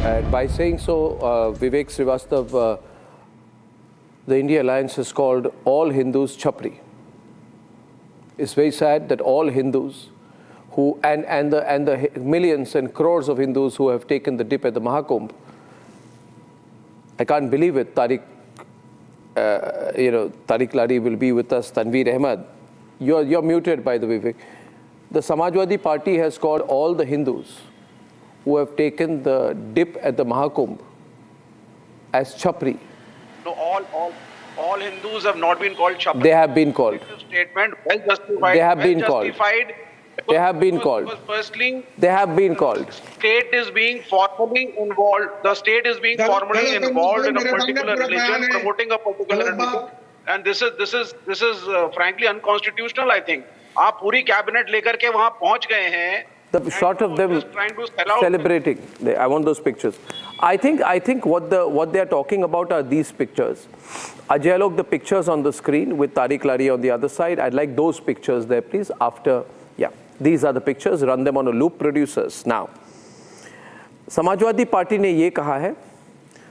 And by saying so, Vivek Srivastav, the India Alliance has called all Hindus Chapri. It's very sad that all Hindus who, and the millions and crores of Hindus who have taken the dip at the Mahakumbh, I can't believe it. Tariq Lari will be with us. Tanveer Ahmed, you're muted, by the way, Vivek. The Samajwadi Party has called all the Hindus who have taken the dip at the Mahakumbh as Chapri. No, all Hindus have not been called Chapri. They have been called. Statement well justified. They have been called. They have been called. Firstly, they have been called. State is being formally involved. The state is being formally involved in a particular religion, promoting a particular religion, and this is frankly unconstitutional. I think. आप पूरी cabinet लेकर के वहाँ पहुँच गए हैं. The shot of them celebrating. I want those pictures. I think what they are talking about are these pictures. Ajay Alok, the pictures on the screen with Tariq Lari on the other side. I'd like those pictures there, please. These are the pictures. Run them on a loop, producers. Now, Samajwadi party ने ये कहा है,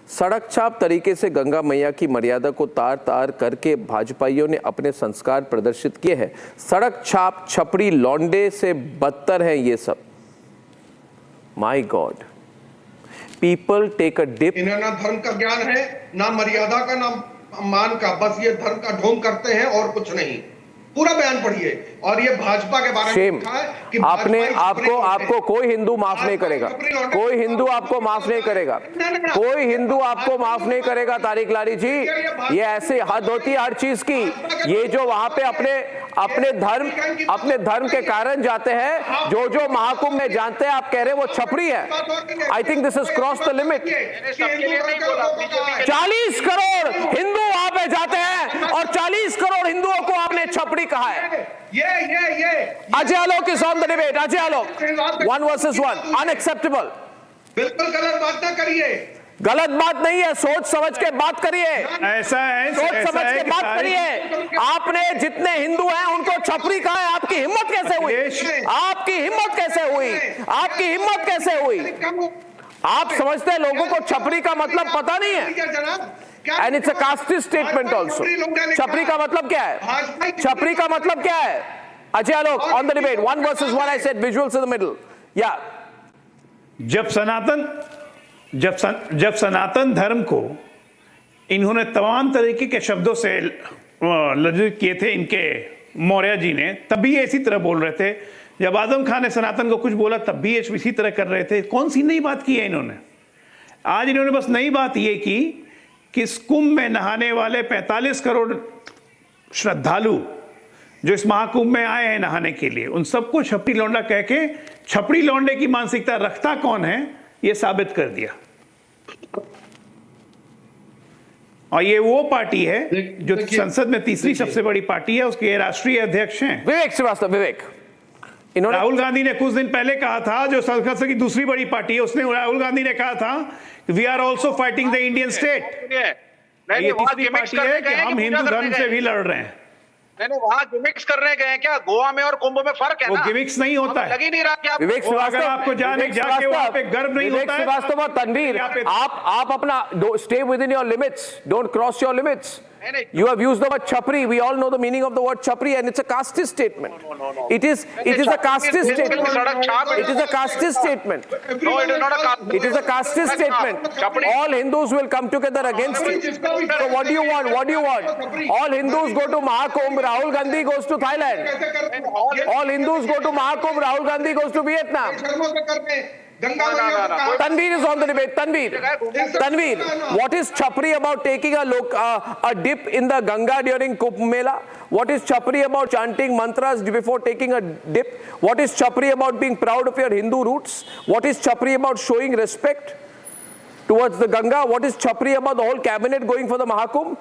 सड़क छाप तरीके से गंगा मैया की मर्यादा को तार तार करके भाजपाइयों ने अपने संस्कार प्रदर्शित किए हैं. सड़क छाप छपड़ी लौंडे से बदतर है ये सब. My God, people take a dip. इन्हें ना धर्म का ज्ञान है, ना मर्यादा का, ना मान का, बस ये धर्म का ढोंग करते हैं और कुछ नहीं. पूरा बयान पढ़िए. और ये भाजपा के बारे में लिखा है कि आपको कोई हिंदू माफ नहीं करेगा. कोई हिंदू आपको माफ नहीं करेगा. कोई हिंदू आपको माफ नहीं करेगा. तारिक लारी जी, ये ऐसे हद होती है हर चीज की. ये जो वहां पे अपने धर्म के कारण जाते हैं, जो महाकुंभ में जानते हैं, आप कह रहे हैं वो छपरी है. I think this is cross the limit. 40 crore Hindu वहां पे जाते हैं और 40 करोड़ हिंदुओं को आपने छपरी कहा है. Ajay Alok is on the debate. Ajay Alok, 1 versus 1, unacceptable. बिल्कुल गलत बात ना करिए. गलत बात नहीं है, सोच समझ के बात करिए. ऐसा है, सोच समझ के बात करिए. आपने जितने हिंदू हैं उनको छपरी कहा है. आपकी हिम्मत कैसे हुई? आपकी हिम्मत कैसे हुई? आपकी हिम्मत कैसे हुई? आप समझते हैं लोगों को छपरी का मतलब पता नहीं है. And it's a casteist statement also. छपरी का मतलब क्या है? छपरी का मतलब क्या है? Ajay Alok on the debate. 1 versus 1. I said visuals in the middle. Yeah. जब सनातन धर्म को इन्होंने तमाम तरीके के शब्दों से लज्जित किए थे इनके मौर्य जी ने, तब भी इसी तरह बोल रहे थे. जब आजम खान ने सनातन को कुछ बोला तब भी इसी तरह कर रहे थे. कौन सी नई बात की है इन्होंने? आज इन्होंने बस नई बात ये की कि इस कुंभ में नहाने वाले 45 करोड़ श्रद्धालु जो इस महाकुंभ में आए हैं नहाने के लिए, उन सबको छपरी लौंडा कह के छपरी लौंडे की मानसिकता रखता कौन है ये साबित कर दिया. और ये वो पार्टी है जो संसद में तीसरी सबसे बड़ी पार्टी है, उसके राष्ट्रीय अध्यक्ष हैं विवेक श्रीवास्तव. विवेक, राहुल गांधी ने कुछ दिन पहले कहा था, जो संसद की दूसरी बड़ी पार्टी है, उसने राहुल गांधी ने कहा था we are also fighting the Indian state. ये तीसरी पार्टी है कि हम हिंदू धर्म से भी लड़ रहे हैं. नहीं, वहाँ गिमिक्स करने गए हैं क्या? गोवा में और कुंभ में फर्क है वो ना? गिमिक्स नहीं होता है. लग ही नहीं रहा कि विवेक श्रीवास्तव, आपको जाके वहाँ पे गर्व नहीं होता है. श्रीवास्तव और तनवीर, आप अपना stay with in your limits. Don't cross your limits. You have used the word chapri. We all know the meaning of the word chapri, and it's a casteist statement. No. It is a casteist statement. It is a casteist statement. No, it is not a casteist. It is a casteist statement. All Hindus will come together against you. So what do you want? What do you want? All Hindus go to Mahakumbh, Rahul Gandhi goes to Thailand. All Hindus go to Mahakumbh, Rahul Gandhi goes to Vietnam. Tanveer is on the debate. Tanveer, what is chapri about taking a dip in the Ganga during Kumbh Mela? What is chapri about chanting mantras before taking a dip? What is chapri about being proud of your Hindu roots? What is chapri about showing respect towards the Ganga? What is chapri about the whole cabinet going for the Mahakumbh?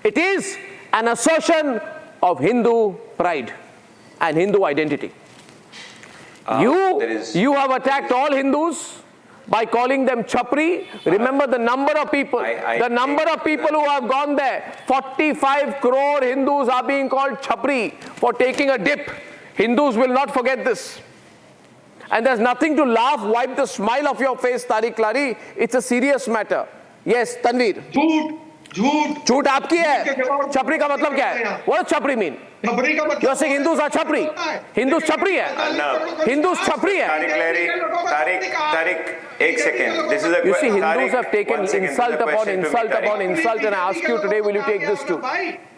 It is an assertion of Hindu pride and Hindu identity. You have attacked all Hindus by calling them chapri. Remember the number of people, who have gone there. 45 crore Hindus are being called chapri for taking a dip. Hindus will not forget this. And there's nothing to laugh, wipe the smile off your face, Tariq Lari. It's a serious matter. Yes, Tanveer. झूठ आपकी है. छपरी का मतलब क्या है? What does छपरी mean? छपरी का मतलब You're saying Hindus are छपरी. Hindus छपरी है. Hindus छपरी है. Tariq, एक second. This is a You see, question. Hindus have taken insult upon insult upon insult, and I ask you today, will you take this too?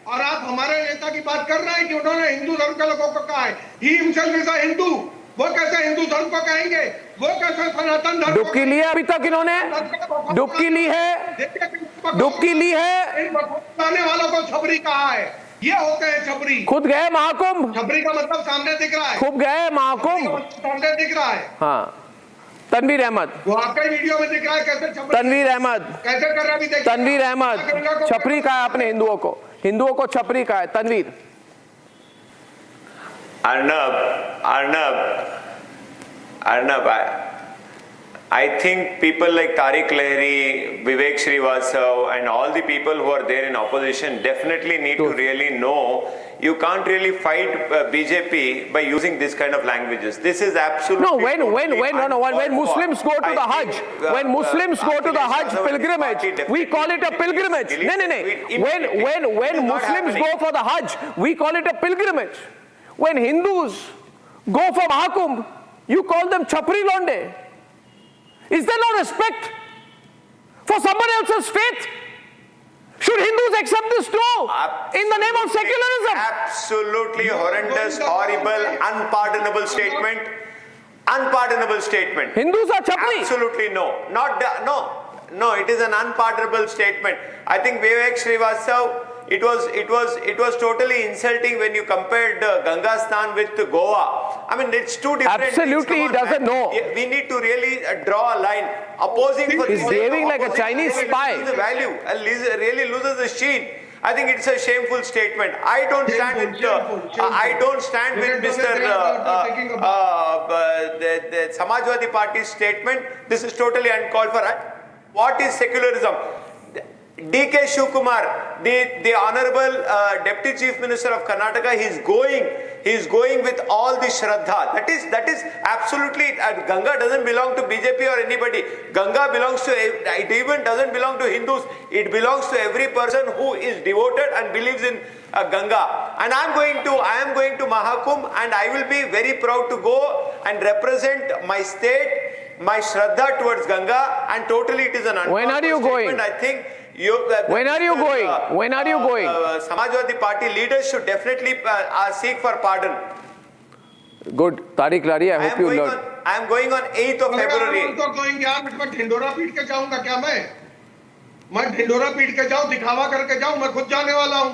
और आप हमारे नेता की बात कर रहे हैं कि उन्होंने हिंदू धर्म के लोगों को कहा है. He himself is a Hindu. वो कैसे हिंदू धर्म को कहेंगे? वो कैसे सनातन धर्म? डुबकी ली है अभी तक इन्होंने? डुबकी ली है? डुबकी ली है? आने वालों को छपरी कहा है. ये होते हैं छपरी. खुद गए महाकुंभ. छपरी का मतलब सामने दिख रहा है. खूब गए महाकुंभ. सामने दिख रहा है. हाँ. तनवीर अहमद. वो आपके वीडियो में दिख रहा है कैसे छपरी. तनवीर अहमद. कैसे कर रहा है अभी देखिए. तनवीर अहमद. छपरी का है आपने हिंदुओं को. हिंदुओं को छपरी का है. Tanveer. Arnab, I think people like Tariq Lahiri, Vivek Srivastava and all the people who are there in opposition definitely need to really know you can't really fight BJP by using this kind of languages. This is absolutely No, when Muslims go to the Hajj, when Muslims go to the Hajj pilgrimage, we call it a pilgrimage. No. When Muslims go for the Hajj, we call it a pilgrimage. When Hindus go for Mahakumbh, you call them Chapri Londe. Is there no respect for somebody else's faith? Should Hindus accept this too? In the name of secularism? Absolutely horrendous, horrible, unpardonable statement. Unpardonable statement. Hindus are Chapri? Absolutely no. No, it is an unpardonable statement. I think Vivek Srivastava, it was totally insulting when you compared Ganga Snan with Goa. I mean, it's two different Absolutely, things. he doesn't know. We need to really draw a line. Opposing for He's behaving like a Chinese spy. The value and really loses the sheen. I think it's a shameful statement. I don't stand with Mr. The Samajwadi Party's statement. This is totally uncalled for. What is secularism? DK Shivkumar, the Honorable Deputy Chief Minister of Karnataka, he's going with all the Shraddha. That is absolutely, Ganga doesn't belong to BJP or anybody. Ganga belongs to, it even doesn't belong to Hindus. It belongs to every person who is devoted and believes in Ganga. And I am going to Mahakumbh, and I will be very proud to go and represent my state, my Shraddha towards Ganga, and totally it is an unfortunate When are you going? I think When are you going? When are you going? Samajwadi Party leaders should definitely seek for pardon. Good. Tariq Lari, I hope you learn. I am going on 8th of February. मैं ढिंडोरा पीट के जाऊंगा क्या मैं ढिंडोरा पीट के जाऊं, दिखावा करके जाऊं, मैं खुद जाने वाला हूं.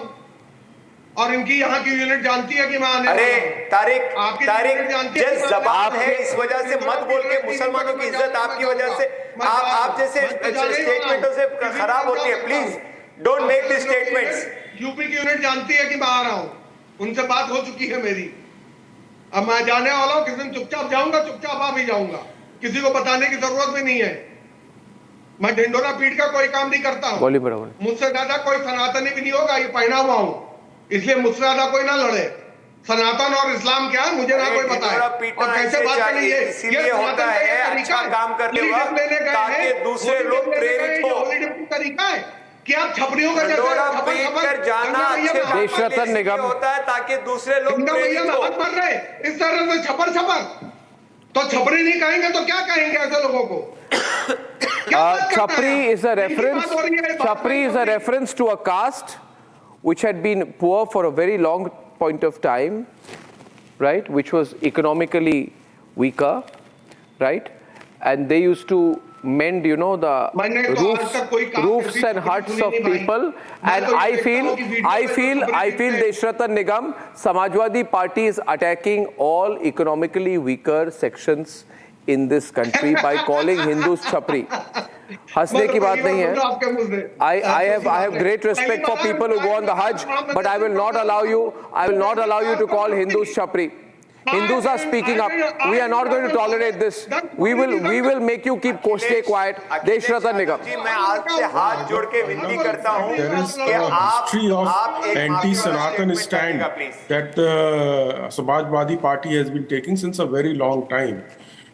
और इनकी यहाँ की यूनिट जानती है कि मैं आने वाला हूं. तारिक जिस जबान है इस वजह से मत बोल के मुसलमानों की इज्जत आपकी वजह से आप जैसे स्टेटमेंटों से खराब होती है. Please don't make this statements. UP की यूनिट जानती है कि मैं आ रहा हूं. उनसे बात हो चुकी है मेरी. अब मैं जाने वाला हूं. किसी दिन चुपचाप जाऊंगा, चुपचाप आ भी जाऊंगा. किसी को बताने की जरूरत भी नहीं है. मैं ढिंडोरा पीट का कोई काम नहीं करता हूं. मुझसे ज्यादा कोई सनातनी भी नहीं होगा. ये पहना हुआ हूं, इसलिए मुझसे ज्यादा कोई ना लड़े. सनातन और इस्लाम क्या है मुझे ना कोई बताए. और कैसे बात करें ये होता है अच्छा काम करने ताकि दूसरे लोग प्रेरित हो. तरीका है कि आप छपरियों का देशरत्न निगम होता है ताकि दूसरे लोग प्रेरित हो. मर रहे इस तरह से छपर तो छपरी नहीं कहेंगे तो क्या कहेंगे ऐसे लोगों को. Chapri is a reference to a caste which had been poor for a very long point of time, right? Which was economically weaker, right? And they used to mend, the roofs and huts of people. And I feel Deshratan Nigam, Samajwadi Party is attacking all economically weaker sections in this country by calling Hindus Chapri. हंसने की बात नहीं है. I have great respect for people who go on the Hajj, but I will not allow you to call Hindus Chapri. Hindus are speaking up. We are not going to tolerate this. We will make you stay quiet. Deshratan Nigam. मैं आपसे हाथ जोड़ के विनती करता हूं कि आप history of anti-Sanatan stand that the Samajwadi Party has been taking since a very long time.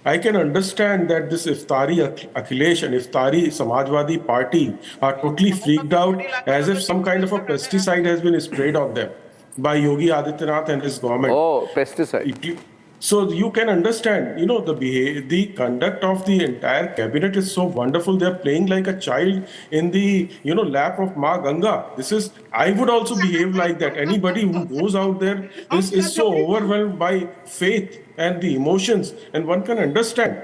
I can understand that this Iftari Akhilesh and Iftari Samajwadi Party are totally freaked out as if some kind of a pesticide has been sprayed on them by Yogi Adityanath and his government. Oh, pesticide. So you can understand, the conduct of the entire cabinet is so wonderful. They're playing like a child in the, lap of Ma Ganga. I would also behave like that. Anybody who goes out there is so overwhelmed by faith and the emotions, and one can understand.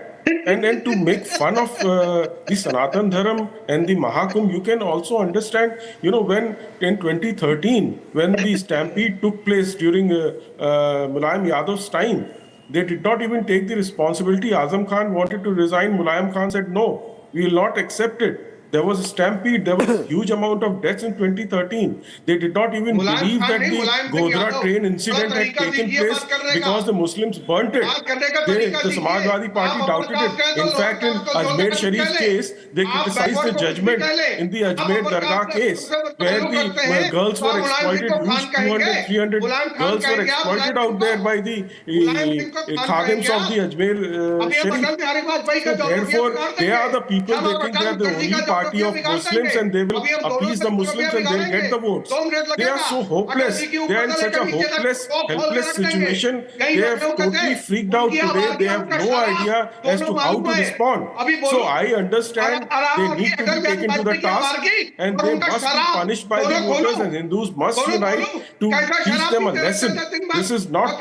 And then to make fun of the Sanatan Dharam and the Mahakumbh, you can also understand, when in 2013, when the stampede took place during Mulayam Yadav's time, they did not even take the responsibility. Azam Khan wanted to resign. Mulayam Khan said, no, we will not accept it. There was a stampede. There was a huge amount of deaths in 2013. They did not even believe that the Godhra train incident had taken place because the Muslims burnt it. The Samajwadi Party doubted it. In fact, in Ajmer Sharif case, they criticized the judgment in the Ajmer Dargah case, where the girls were exploited. Huge 200, 300 girls were exploited out there by the Khadims of the Ajmer Sharif. So therefore, they are the people, they think they are the only party of Muslims and they will appease the Muslims and they'll get the votes. They are so hopeless. They are in such a hopeless, helpless situation. They have totally freaked out today. They have no idea as to how to respond. So I understand they need to be taken to the task and they must be punished by the voters, and Hindus must unite to teach them a lesson. This is not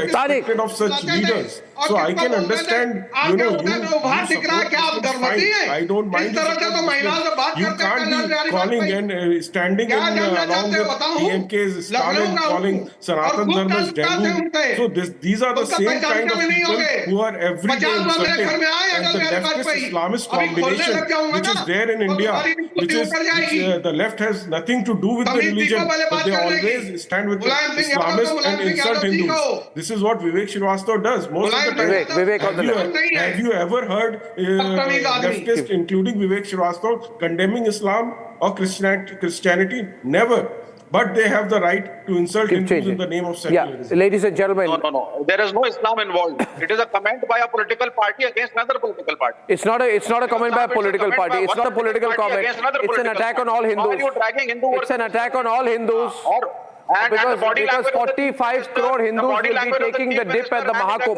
expected of such leaders. So I can understand, you support fine. I don't mind. You can't be calling and standing along with DMK's Stalin, calling Sanatan Dharma's Dengu. So these are the same kind of people who are every day insulting. And the leftist Islamist combination, which is there in India, which the left has nothing to do with the religion, but they always stand with the Islamists and insult Hindus. This is what Vivek Srivastava does most of the time. Vivek on the left. Have you ever heard leftists, including Vivek Srivastava, condemning Islam or Christianity? Never. But they have the right to insult Hindus in the name of secularism. Yeah, ladies and gentlemen. No. There is no Islam involved. It is a comment by a political party against another political party. It's not a comment by a political party. It's not a political comment. It's an attack on all Hindus. It's an attack on all Hindus. Because 45 crore Hindus will be taking the dip at the Mahakumbh.